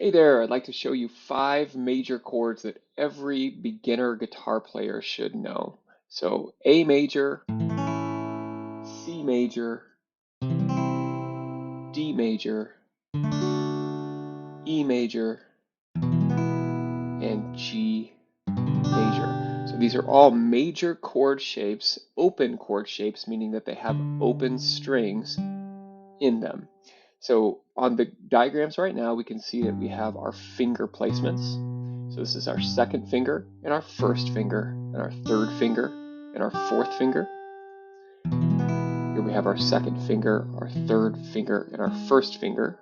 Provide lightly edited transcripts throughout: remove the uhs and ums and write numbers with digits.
Hey there, I'd like to show you 5 major chords that every beginner guitar player should know. So A major, C major, D major, E major, and G major. So these are all major chord shapes, open chord shapes, meaning that they have open strings in them. So on the diagrams right now, we can see that we have our finger placements. So this is our second finger and our first finger and our third finger and our fourth finger. Here we have our second finger, our third finger, and our first finger.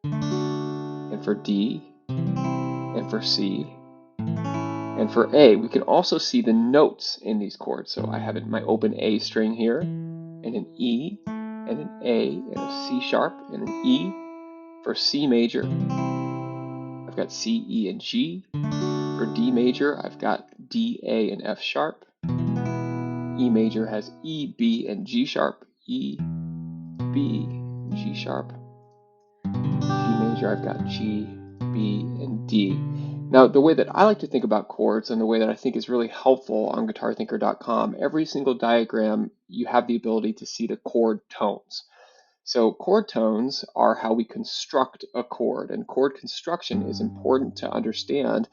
And for D, and for C, and for A, we can also see the notes in these chords. So I have my open A string here, and an E, and an A, and a C sharp, and an E. For C major, I've got C, E, and G. For D major, I've got D, A, and F sharp. E major has E, B, and G sharp. E, B, and G sharp. G major, I've got G, B, and D. Now, the way that I like to think about chords and the way that I think is really helpful on guitarthinker.com, every single diagram, you have the ability to see the chord tones. So chord tones are how we construct a chord, and chord construction is important to understand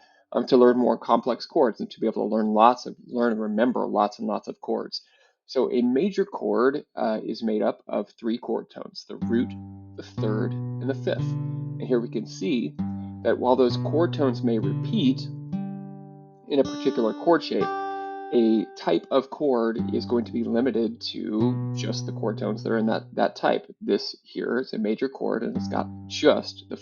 to learn more complex chords and to be able to learn and remember lots and lots of chords. So a major chord is made up of 3 chord tones: the root, the third, and the fifth. And here we can see that while those chord tones may repeat in a particular chord shape, a type of chord is going to be limited to just the chord tones that are in that type. This here is a major chord, and it's got just the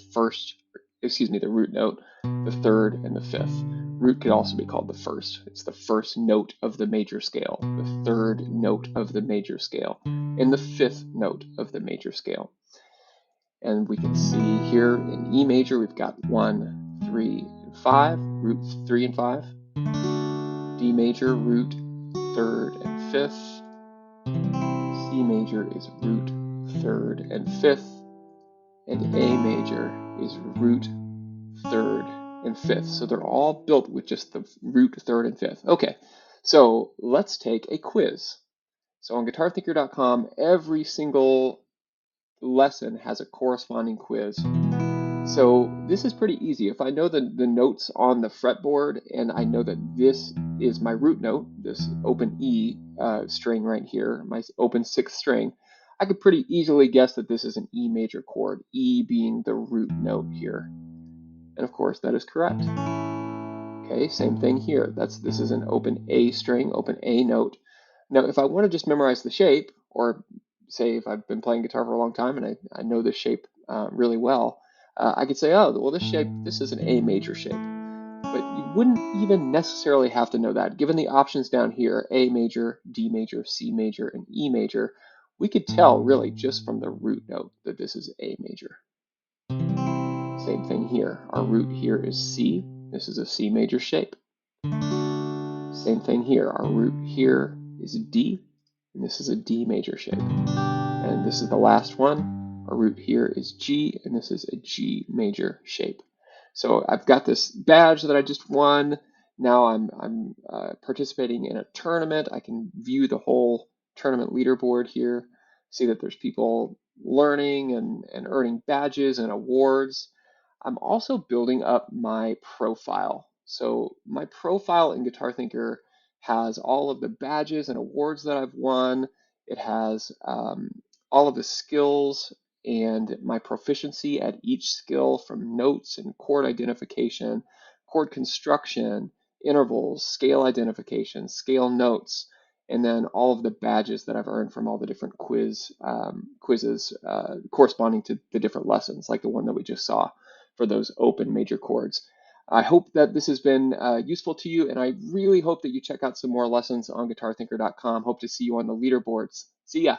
root note, the third, and the fifth. Root could also be called the first. It's the first note of the major scale, the third note of the major scale, and the fifth note of the major scale. And we can see here in E major, we've got 1, 3, and 5, root 3 and 5. D major, root, third, and fifth. C major is root, third, and fifth. And A major is root, third, and fifth. So they're all built with just the root, third, and fifth. Okay, so let's take a quiz. So on guitarthinker.com, every single lesson has a corresponding quiz. So this is pretty easy. If I know the notes on the fretboard and I know that this is my root note, this open E string right here, my open 6th string, I could pretty easily guess that this is an E major chord, E being the root note here. And of course that is correct. Okay, same thing here. This is an open A string, open A note. Now if I want to just memorize the shape, or say if I've been playing guitar for a long time and I know this shape really well, I could say, oh, well, this is an A major shape. But you wouldn't even necessarily have to know that. Given the options down here, A major, D major, C major, and E major, we could tell really just from the root note that this is A major. Same thing here. Our root here is C. This is a C major shape. Same thing here. Our root here is D, and this is a D major shape. And this is the last one. Our root here is G, and this is a G major shape. So I've got this badge that I just won. Now I'm participating in a tournament. I can view the whole tournament leaderboard here, see that there's people learning and earning badges and awards. I'm also building up my profile. So my profile in Guitar Thinker has all of the badges and awards that I've won. It has all of the skills and my proficiency at each skill, from notes and chord identification, chord construction, intervals, scale identification, scale notes, and then all of the badges that I've earned from all the different quizzes corresponding to the different lessons, like the one that we just saw for those open major chords. I hope that this has been useful to you, and I really hope that you check out some more lessons on guitarthinker.com. Hope to see you on the leaderboards. See ya.